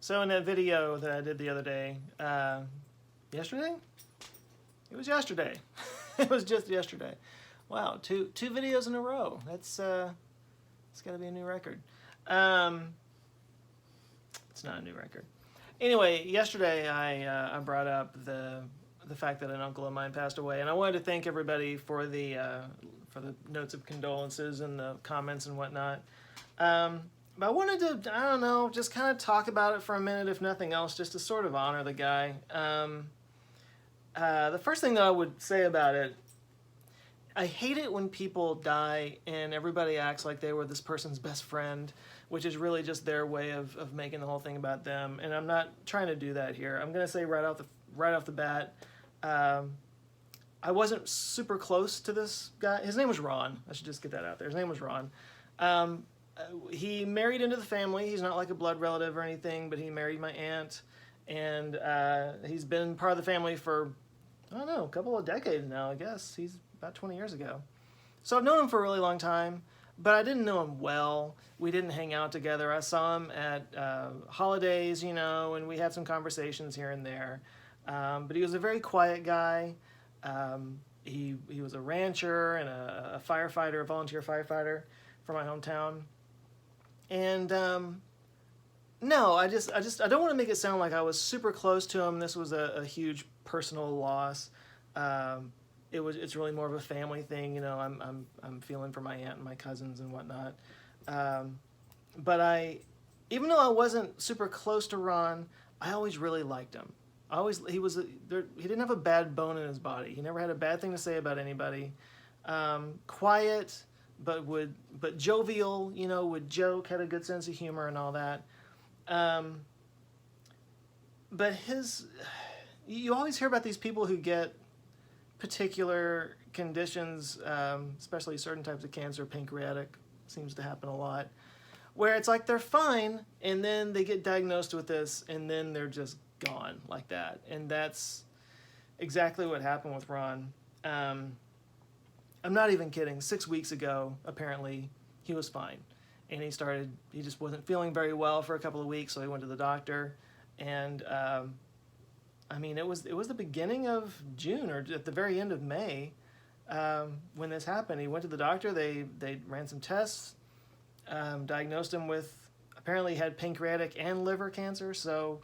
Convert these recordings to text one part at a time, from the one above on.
So in that video that I did the other day, yesterday? It was yesterday. It was just yesterday. Wow, two videos in a row. It's got to be a new record. It's not a new record. Anyway, yesterday I brought up the fact that an uncle of mine passed away, and I wanted to thank everybody for the notes of condolences and the comments and whatnot. But I wanted to, I don't know, just kind of talk about it for a minute, if nothing else, just to sort of honor the guy. The first thing that I would say about it, I hate it when people die and everybody acts like they were this person's best friend, which is really just their way of making the whole thing about them. And I'm not trying to do that here. I'm going to say right off the bat, I wasn't super close to this guy. His name was Ron. I should just get that out there. His name was Ron. He married into the family. He's not like a blood relative or anything, but he married my aunt, and he's been part of the family for, I don't know, a couple of decades now, I guess. He's about 20 years ago. So I've known him for a really long time, but I didn't know him well. We didn't hang out together. I saw him at holidays, and we had some conversations here and there. But he was a very quiet guy. He was a rancher and a firefighter, a volunteer firefighter for my hometown. And no, I don't want to make it sound like I was super close to him. This was a huge personal loss. It's really more of a family thing. I'm feeling for my aunt and my cousins and whatnot. But even though I wasn't super close to Ron, I always really liked him. He didn't have a bad bone in his body. He never had a bad thing to say about anybody. Quiet, but jovial, would joke, had a good sense of humor and all that. But you always hear about these people who get particular conditions, especially certain types of cancer. Pancreatic seems to happen a lot, where it's like they're fine and then they get diagnosed with this and then they're just gone like that. And that's exactly what happened with Ron. I'm not even kidding. 6 weeks ago, apparently, he was fine. And he just wasn't feeling very well for a couple of weeks, so he went to the doctor. And, it was the beginning of June, or at the very end of May, when this happened. He went to the doctor, they ran some tests, diagnosed him with, apparently he had pancreatic and liver cancer, so,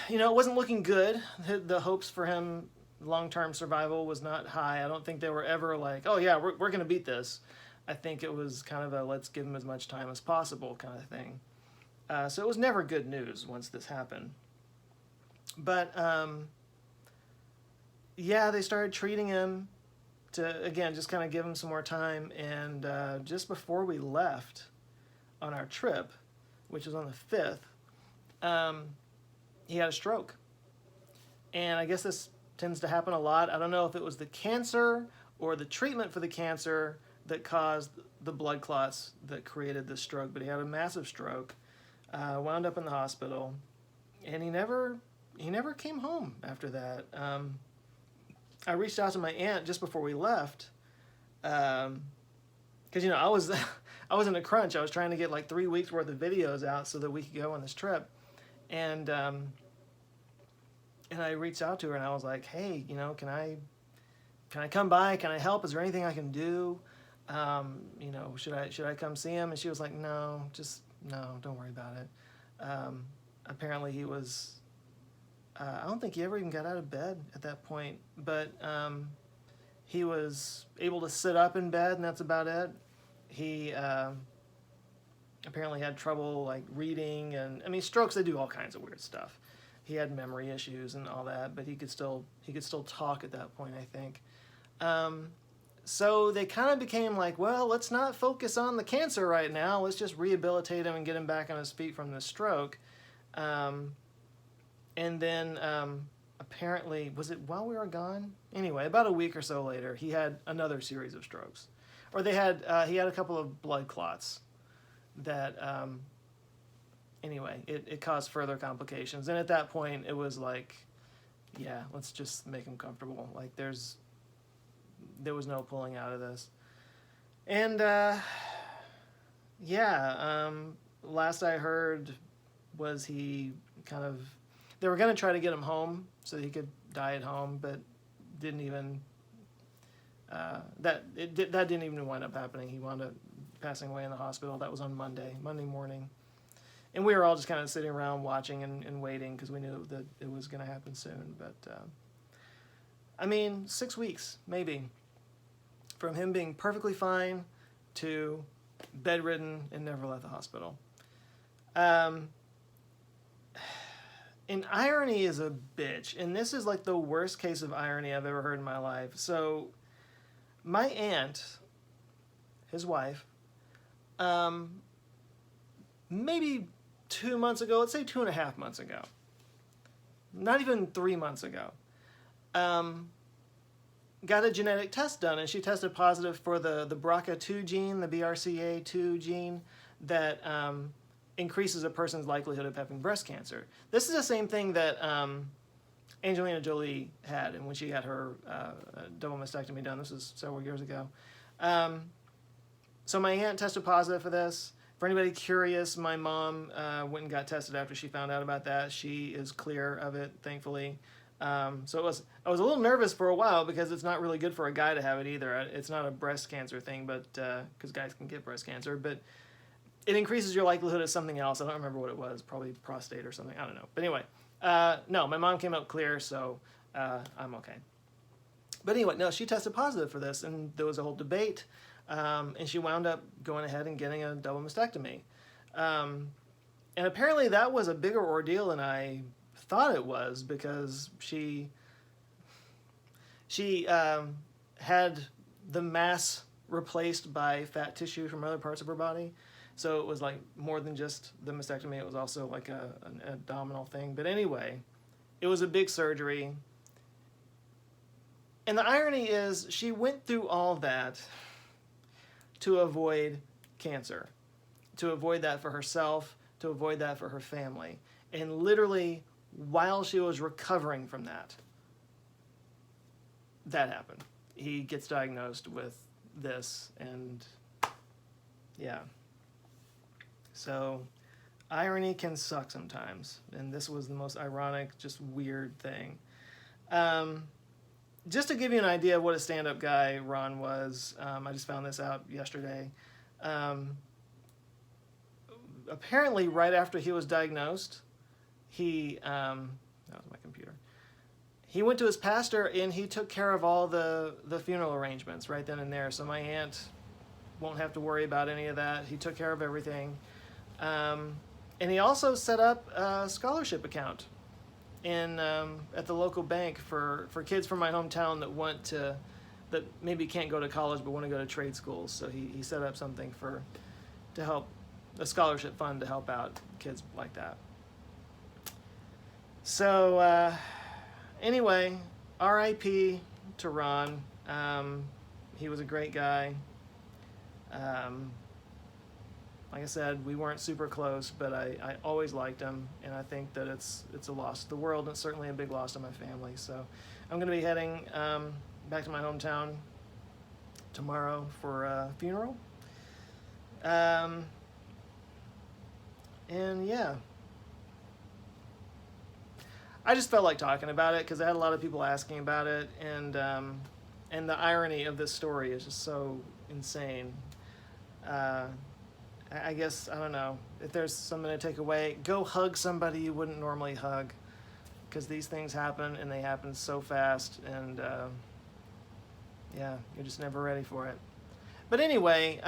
it wasn't looking good. The hopes for him long-term survival was not high. I don't think they were ever like, oh yeah, we're going to beat this. I think it was kind of a let's give him as much time as possible kind of thing. So it was never good news once this happened. But they started treating him to, again, just kind of give him some more time. And just before we left on our trip, which was on the 5th, he had a stroke. And I guess this tends to happen a lot. I don't know if it was the cancer or the treatment for the cancer that caused the blood clots that created the stroke, but he had a massive stroke, wound up in the hospital, and he never came home after that. I reached out to my aunt just before we left, because I was in a crunch. I was trying to get like 3 weeks worth of videos out so that we could go on this trip, and I reached out to her and I was like, hey, can I come by? Can I help? Is there anything I can do? Should I come see him? And she was like, no, don't worry about it. Apparently he was, I don't think he ever even got out of bed at that point, but he was able to sit up in bed and that's about it. He apparently had trouble like reading, and strokes, they do all kinds of weird stuff. He had memory issues and all that, but he could still talk at that point, I think. So they kind of became like, well, let's not focus on the cancer right now. Let's just rehabilitate him and get him back on his feet from the stroke. And then apparently, was it while we were gone? Anyway, about a week or so later, he had another series of strokes. Or he had a couple of blood clots that... Anyway, it caused further complications. And at that point, it was like, yeah, let's just make him comfortable. Like, there was no pulling out of this. And, last I heard, was he kind of, they were going to try to get him home so he could die at home, but didn't even, that didn't even wind up happening. He wound up passing away in the hospital. That was on Monday morning. And we were all just kind of sitting around watching and waiting because we knew that it was going to happen soon. But, 6 weeks, maybe, from him being perfectly fine to bedridden and never left the hospital. And irony is a bitch. And this is like the worst case of irony I've ever heard in my life. So my aunt, his wife, maybe 2 months ago, let's say 2.5 months ago, not even 3 months ago, got a genetic test done, and she tested positive for the BRCA2 gene, the BRCA2 gene, that increases a person's likelihood of having breast cancer. This is the same thing that Angelina Jolie had, and when she had her double mastectomy done. This was several years ago. So my aunt tested positive for this. For anybody curious, my mom went and got tested after she found out about that. She is clear of it, thankfully. So I was a little nervous for a while because it's not really good for a guy to have it either. It's not a breast cancer thing, but because guys can get breast cancer, but it increases your likelihood of something else. I don't remember what it was, probably prostate or something. I don't know. But anyway, no, my mom came out clear, so I'm okay. But anyway, no, she tested positive for this, and there was a whole debate, and she wound up going ahead and getting a double mastectomy. And apparently that was a bigger ordeal than I thought it was, because she had the mass replaced by fat tissue from other parts of her body. So it was like more than just the mastectomy. It was also like an abdominal thing. But anyway, it was a big surgery. And the irony is she went through all that to avoid cancer, to avoid that for herself, to avoid that for her family. And literally, while she was recovering from that happened. He gets diagnosed with this, and yeah. So irony can suck sometimes, and this was the most ironic, just weird thing. Just to give you an idea of what a stand-up guy Ron was, I just found this out yesterday. Apparently, right after he was diagnosed, that was my computer. He went to his pastor and he took care of all the funeral arrangements right then and there. So my aunt won't have to worry about any of that. He took care of everything. And he also set up a scholarship account at the local bank for kids from my hometown that maybe can't go to college but want to go to trade schools. So he set up something to help, a scholarship fund to help out kids like that. So anyway, R.I.P. to Ron. He was a great guy. Like I said, we weren't super close, but I always liked him, and I think that it's a loss to the world, and it's certainly a big loss to my family. So I'm going to be heading back to my hometown tomorrow for a funeral. And yeah, I just felt like talking about it because I had a lot of people asking about it, and the irony of this story is just so insane. I guess, I don't know, if there's something to take away, go hug somebody you wouldn't normally hug, because these things happen, and they happen so fast, and yeah, you're just never ready for it. But anyway,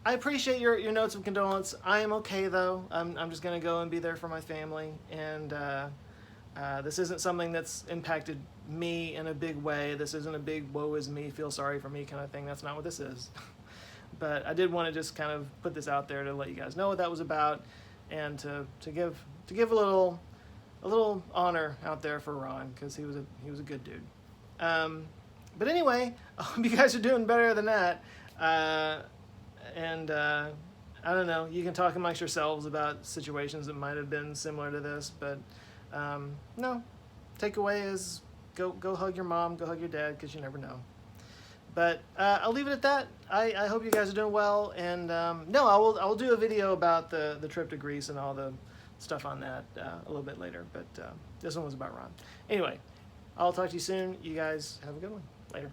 I appreciate your notes of condolence. I am okay, though. I'm just going to go and be there for my family, and this isn't something that's impacted me in a big way. This isn't a big woe is me, feel sorry for me kind of thing. That's not what this is. But I did want to just kind of put this out there to let you guys know what that was about, and to give a little honor out there for Ron, because he was a good dude. But anyway, I hope you guys are doing better than that. And I don't know, you can talk amongst yourselves about situations that might have been similar to this, but no, takeaway is go hug your mom, go hug your dad, because you never know. But I'll leave it at that. I hope you guys are doing well, and no, I will do a video about the trip to Greece and all the stuff on that a little bit later. But this one was about Ron. Anyway, I'll talk to you soon. You guys have a good one. Later.